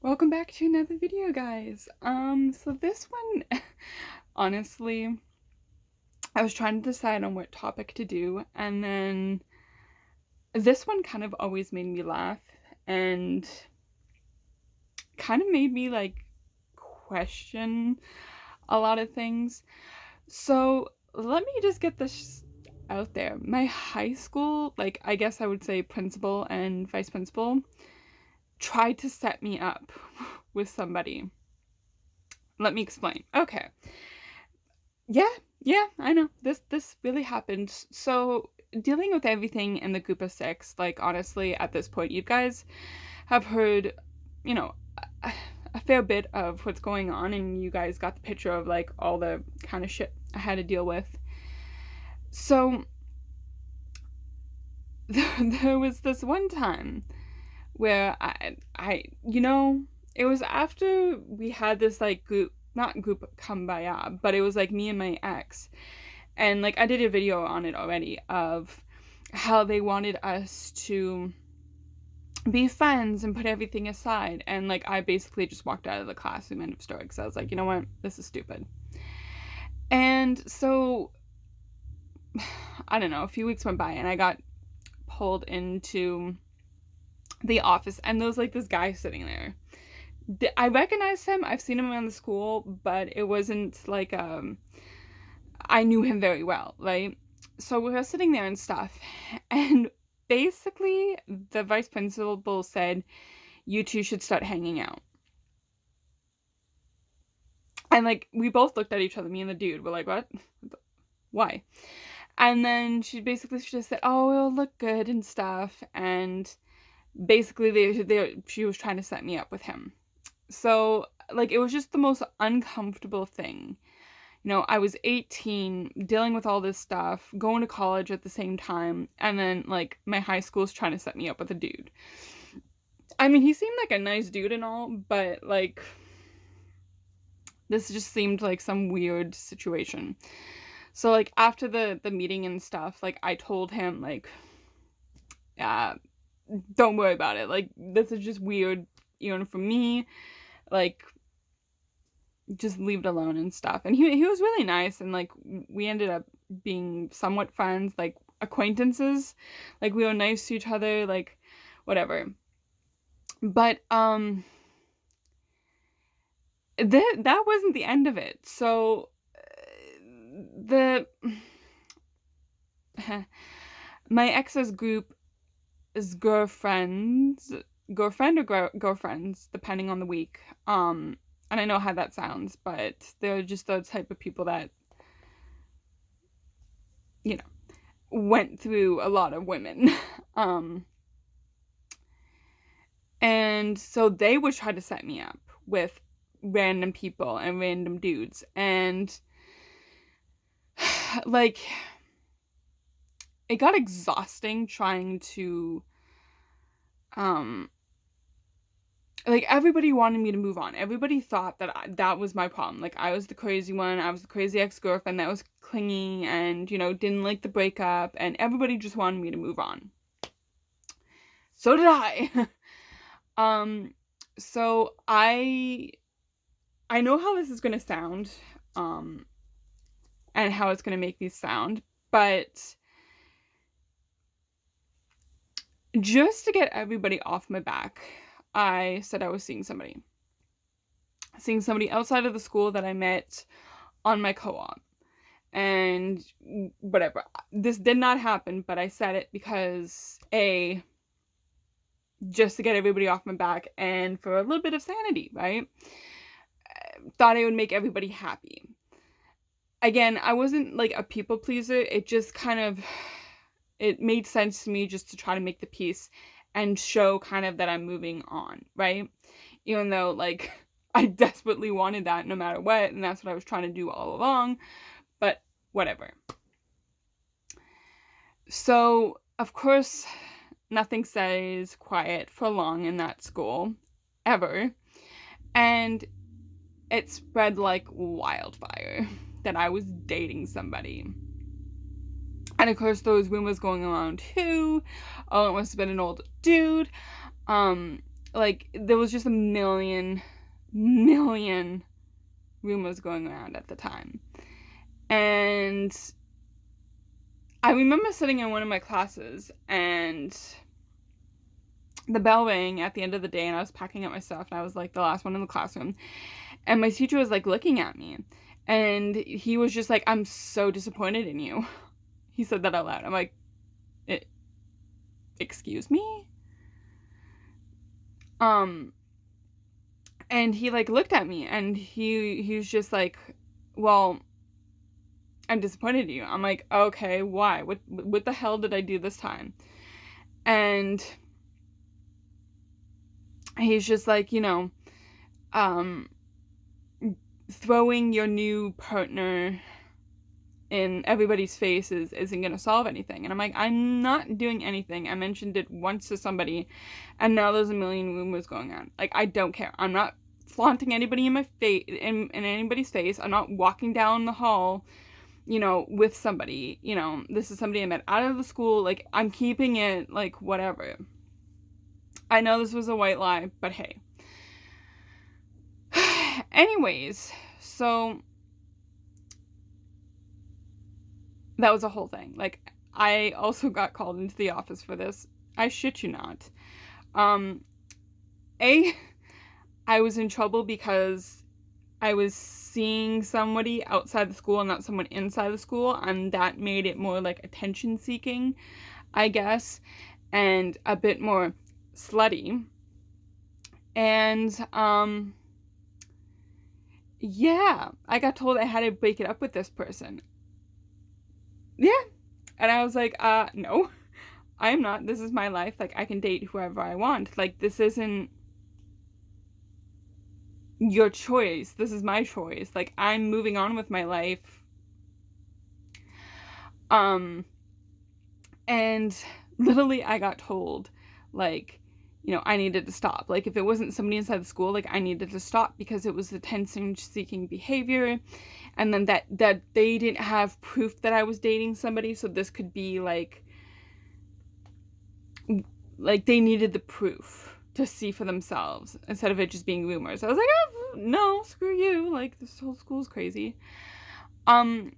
Welcome back to another video, guys. So this one, honestly, I was trying to decide on what topic to do, and then this one kind of always made me laugh and kind of made me like question a lot of things. So let me just get this out there. My high school, like I guess I would say principal and vice principal, tried to set me up with somebody. Let me explain. Okay. Yeah, I know. This really happened. So, dealing with everything in the group of six, like honestly, at this point, you guys have heard, you know, a, a fair bit of what's going on, and you guys got the picture of like all the kind of shit I had to deal with. So, there was this one time where it was after we had this like not group kumbaya, but it was like me and my ex, and like I did a video on it already of how they wanted us to be friends and put everything aside, and like I basically just walked out of the classroom, end of story, because I was like, you know what, this is stupid. And so I don't know, a few weeks went by and I got pulled into the office, and there was like this guy sitting there. I recognized him. I've seen him around the school, but it wasn't like I knew him very well, right? So we were sitting there and stuff, and basically the vice principal said, "You two should start hanging out." And like we both looked at each other, me and the dude. We're like, "What? Why?" And then she just said, "Oh, it'll look good and stuff," and basically she was trying to set me up with him. So like it was just the most uncomfortable thing. You know, I was 18, dealing with all this stuff, going to college at the same time, and then like my high school's trying to set me up with a dude. I mean, he seemed like a nice dude and all, but like this just seemed like some weird situation. So like after the meeting and stuff, like I told him like, don't worry about it. Like this is just weird, for me. Like just leave it alone and stuff. And he was really nice, and like we ended up being somewhat friends, like acquaintances. Like we were nice to each other, like whatever. But that wasn't the end of it. So the my ex's group is girlfriend or girlfriends, depending on the week. And I know how that sounds, but they're just those type of people that, went through a lot of women. And so they would try to set me up with random people and random dudes. And like, it got exhausting trying to, like everybody wanted me to move on. Everybody thought that that was my problem. Like I was the crazy one. I was the crazy ex-girlfriend that was clingy and, didn't like the breakup, and everybody just wanted me to move on. So did I. So I know how this is going to sound, and how it's going to make me sound, but just to get everybody off my back, I said I was seeing somebody outside of the school that I met on my co-op. And whatever. This did not happen, but I said it because just to get everybody off my back and for a little bit of sanity, right? Thought I would make everybody happy. Again, I wasn't like a people pleaser. It just kind of, it made sense to me just to try to make the peace and show kind of that I'm moving on, right? Even though, like, I desperately wanted that no matter what, and that's what I was trying to do all along, but whatever. So, of course, nothing stays quiet for long in that school, ever, and it spread like wildfire that I was dating somebody. And of course, there was rumors going around too. Oh, it must have been an old dude. like, there was just a million rumors going around at the time. And I remember sitting in one of my classes, and the bell rang at the end of the day, and I was packing up my stuff, and I was like the last one in the classroom, and my teacher was like looking at me, and he was just like, "I'm so disappointed in you." He said that out loud. I'm like, excuse me? And he like looked at me, and he was just like, "Well, I'm disappointed in you." I'm like, "Okay, why? What the hell did I do this time?" And he's just like, throwing your new partner in everybody's faces isn't going to solve anything. And I'm like, I'm not doing anything. I mentioned it once to somebody, and now there's a million rumors going on. Like, I don't care. I'm not flaunting anybody in my face, in anybody's face. I'm not walking down the hall, with somebody. This is somebody I met out of the school. Like, I'm keeping it, like, whatever. I know this was a white lie, but hey. Anyways, so that was a whole thing. Like, I also got called into the office for this. I shit you not. I was in trouble because I was seeing somebody outside the school and not someone inside the school, and that made it more like attention seeking, I guess, and a bit more slutty. And yeah, I got told I had to break it up with this person. Yeah. And I was like, no, I am not. This is my life. Like, I can date whoever I want. Like, this isn't your choice. This is my choice. Like, I'm moving on with my life. And literally I got told, like, I needed to stop. Like, if it wasn't somebody inside the school, like, I needed to stop because it was attention-seeking behavior. And then that they didn't have proof that I was dating somebody, so this could be, like, they needed the proof to see for themselves, instead of it just being rumors. I was like, oh, no, screw you. Like, this whole school's crazy. And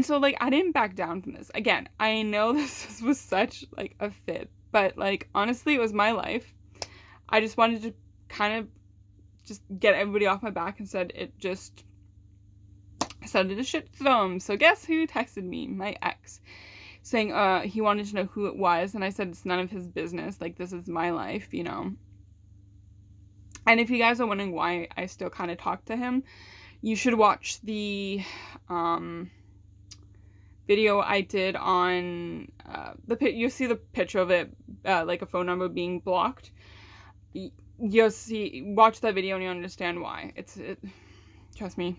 so, like, I didn't back down from this. Again, I know this was such, like, a fit. But, like, honestly, it was my life. I just wanted to kind of just get everybody off my back, and said it just started a shitstorm. So guess who texted me? My ex. Saying he wanted to know who it was. And I said it's none of his business. Like, this is my life, And if you guys are wondering why I still kind of talk to him, you should watch the video I did on you see the picture of it, like a phone number being blocked. You'll watch that video and you'll understand why. Trust me.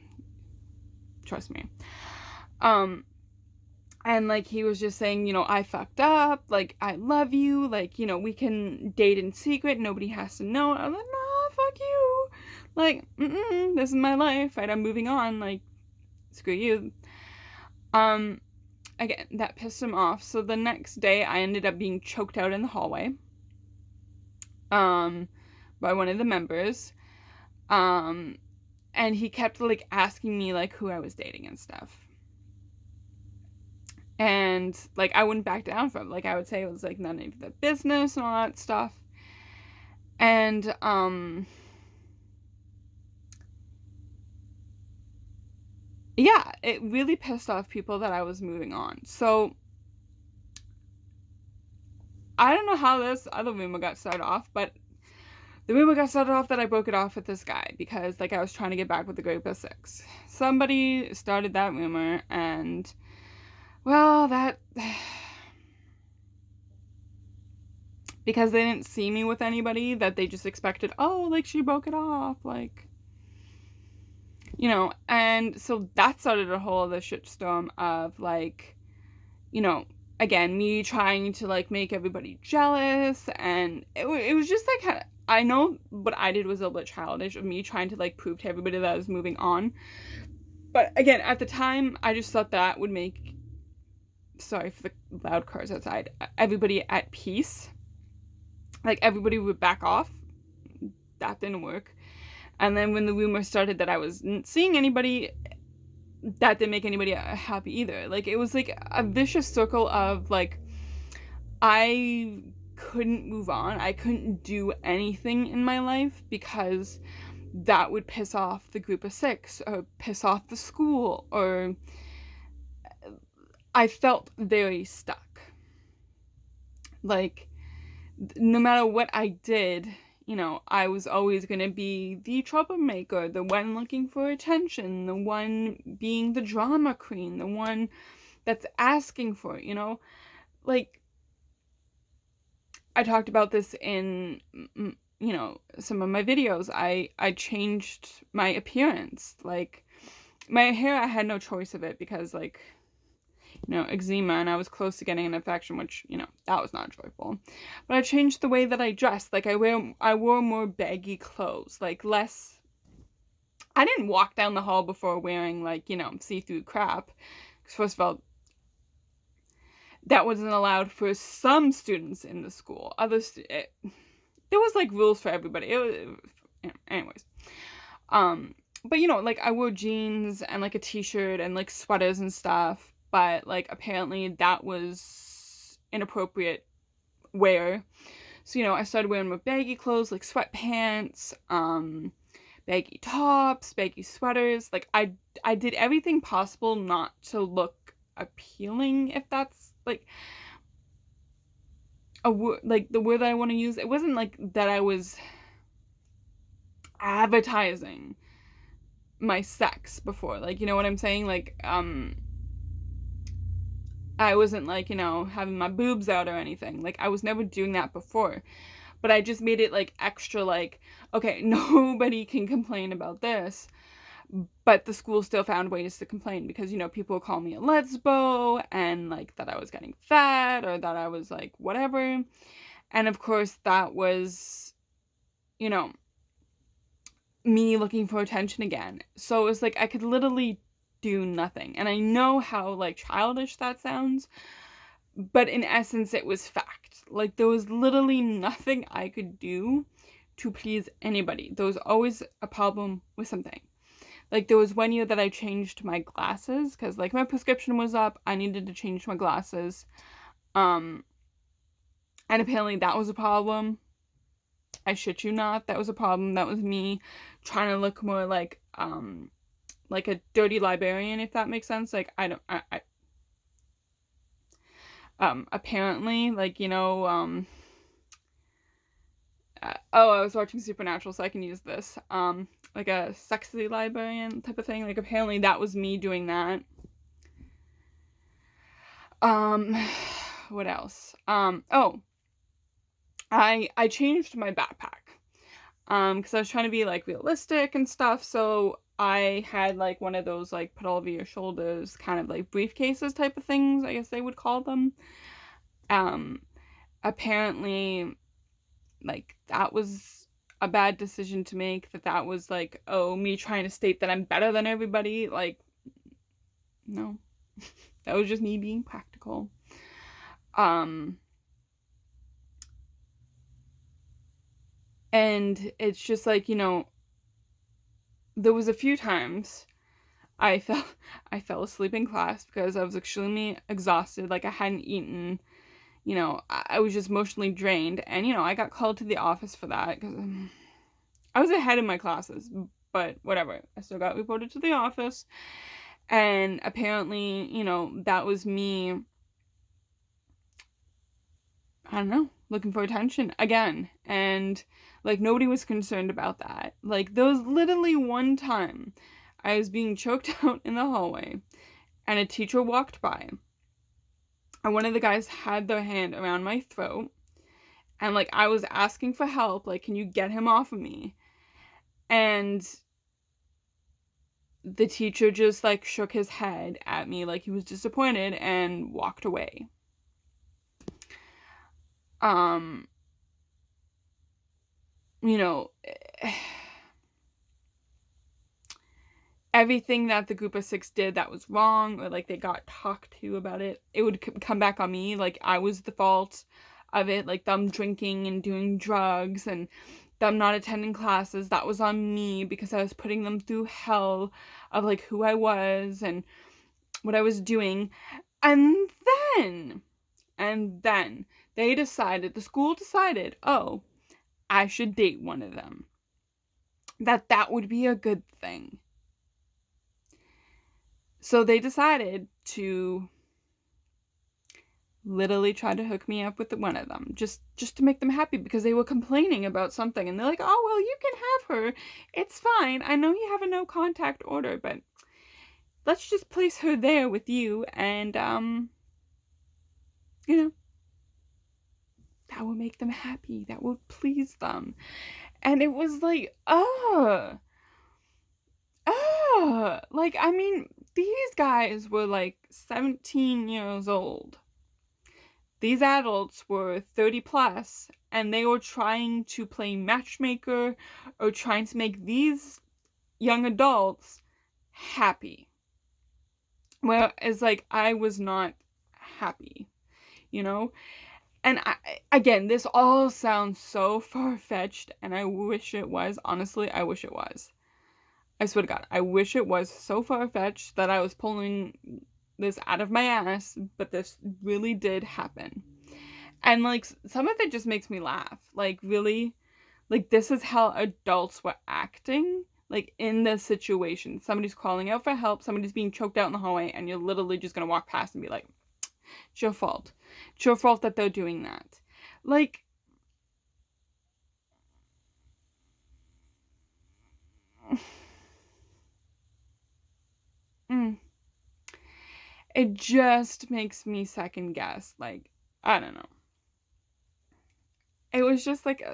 And, like, he was just saying, I fucked up, like, I love you, like, we can date in secret, nobody has to know. I was like, no, fuck you, like, this is my life, right? I'm moving on, like, screw you. Again, that pissed him off. So the next day, I ended up being choked out in the hallway, by one of the members, and he kept, like, asking me, like, who I was dating and stuff, and, like, I wouldn't back down from it. Like, I would say it was, like, none of the business and all that stuff, and, yeah, it really pissed off people that I was moving on. So I don't know how this other rumor got started off, but the rumor got started off that I broke it off with this guy because, like, I was trying to get back with the group of 6. Somebody started that rumor, and, well, that, because they didn't see me with anybody, that they just expected, oh, like, she broke it off, like, and so that started a whole other shitstorm of, like, again, me trying to, like, make everybody jealous, and it was just, like, I know what I did was a little childish of me trying to, like, prove to everybody that I was moving on, but again, at the time, I just thought that would make, sorry for the loud cars outside, everybody at peace, like, everybody would back off, that didn't work. And then when the rumor started that I was seeing anybody, that didn't make anybody happy either. Like, it was like a vicious circle of like, I couldn't move on. I couldn't do anything in my life because that would piss off the group of 6 or piss off the school, or I felt very stuck. Like, no matter what I did, you know, I was always going to be the troublemaker, the one looking for attention, the one being the drama queen, the one that's asking for it, you know? Like, I talked about this in, you know, some of my videos. I changed my appearance. Like, my hair, I had no choice of it because, like, you know, eczema, and I was close to getting an infection, which, you know, that was not joyful. But I changed the way that I dressed. Like, I wore more baggy clothes, like less. I didn't walk down the hall before wearing, like, you know, see-through crap. Because first of all, that wasn't allowed for some students in the school. There was like rules for everybody. Anyways. But you know, like, I wore jeans and like a t-shirt and like sweaters and stuff. But like, apparently that was inappropriate wear. So, you know, I started wearing more baggy clothes, like sweatpants, baggy tops, baggy sweaters. Like, I did everything possible not to look appealing, if that's like a word, like the word that I want to use. It wasn't like that I was advertising my sex before, like, you know what I'm saying? Like, I wasn't like, you know, having my boobs out or anything. Like, I was never doing that before. But I just made it like extra, like, okay, nobody can complain about this. But the school still found ways to complain because, you know, people call me a lesbo and like that I was getting fat or that I was like whatever. And of course that was, you know, me looking for attention again. So it was like I could literally do nothing. And I know how like childish that sounds, but in essence it was fact. Like, there was literally nothing I could do to please anybody. There was always a problem with something. Like, there was one year that I changed my glasses because, like, my prescription was up. I needed to change my glasses. And apparently that was a problem. I shit you not. That was a problem. That was me trying to look more like a dirty librarian, if that makes sense. Like, apparently, like, you know, I was watching Supernatural, so I can use this. Like a sexy librarian type of thing. Like, apparently that was me doing that. What else? I changed my backpack. Because I was trying to be, like, realistic and stuff, so I had, like, one of those, like, put all over your shoulders, kind of, like, briefcases type of things, I guess they would call them. Apparently, like, that was a bad decision to make, that was, like, oh, me trying to state that I'm better than everybody. Like, no. That was just me being practical. And it's just like, you know, there was a few times I fell asleep in class because I was extremely exhausted. Like, I hadn't eaten, you know, I was just emotionally drained. And, you know, I got called to the office for that because I was ahead in my classes, but whatever. I still got reported to the office. And apparently, you know, that was me, I don't know, looking for attention again. And, like, nobody was concerned about that. Like, there was literally one time I was being choked out in the hallway and a teacher walked by. And one of the guys had their hand around my throat. And, like, I was asking for help. Like, can you get him off of me? And the teacher just, like, shook his head at me like he was disappointed and walked away. You know, everything that the group of 6 did that was wrong, or, like, they got talked to about it, it would come back on me. Like, I was the fault of it. Like, them drinking and doing drugs and them not attending classes. That was on me because I was putting them through hell of like who I was and what I was doing. And then the school decided, oh, I should date one of them. That would be a good thing. So they decided to literally try to hook me up with one of them just to make them happy because they were complaining about something, and they're like, oh, well, you can have her. It's fine. I know you have a no contact order, but let's just place her there with you, and you know, that will make them happy. That will please them. And it was like, like, I mean, these guys were like 17 years old. These adults were 30 plus, and they were trying to play matchmaker or trying to make these young adults happy. Whereas, like, I was not happy, you know? And again, this all sounds so far-fetched, and I wish it was. Honestly, I wish it was. I swear to God, I wish it was so far-fetched that I was pulling this out of my ass, but this really did happen. And like, some of it just makes me laugh. Like, really? Like, this is how adults were acting? Like, in this situation. Somebody's calling out for help, somebody's being choked out in the hallway, and you're literally just gonna walk past and be like, it's your fault. It's your fault that they're doing that. Like, it just makes me second guess. Like, I don't know. It was just like,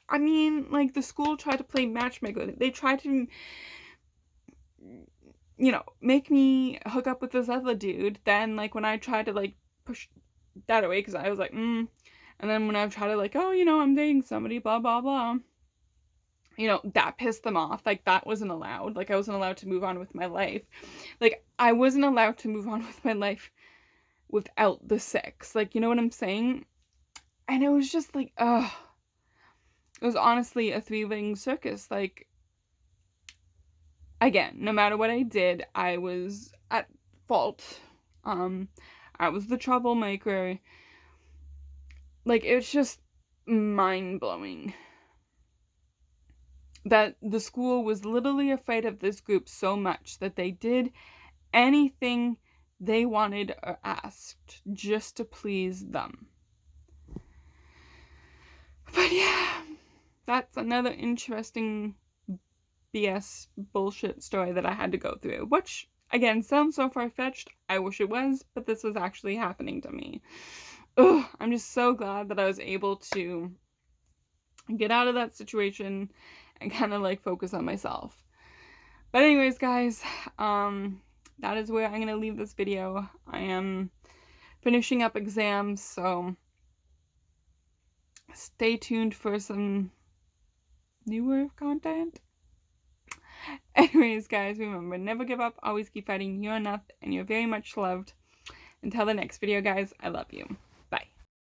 I mean, like, the school tried to play matchmaker. They tried to, you know, make me hook up with this other dude. Then, like, when I tried to, like, push that away, because I was like, and then when I tried to, like, oh, you know, I'm dating somebody, blah, blah, blah, you know, that pissed them off. Like, that wasn't allowed. Like, I wasn't allowed to move on with my life. Like, I wasn't allowed to move on with my life without the sex. Like, you know what I'm saying? And it was just like, ugh. It was honestly a three-ring circus. Like, again, no matter what I did, I was at fault. I was the troublemaker. Like, it's just mind-blowing that the school was literally afraid of this group so much that they did anything they wanted or asked just to please them. But yeah, that's another interesting BS bullshit story that I had to go through, which, again, sounds so far-fetched. I wish it was, but this was actually happening to me. Ugh, I'm just so glad that I was able to get out of that situation and kind of, like, focus on myself. But anyways, guys, that is where I'm going to leave this video. I am finishing up exams, so stay tuned for some newer content. Anyways, guys, remember, never give up, always keep fighting. You're enough, and you're very much loved. Until the next video, guys, I love you.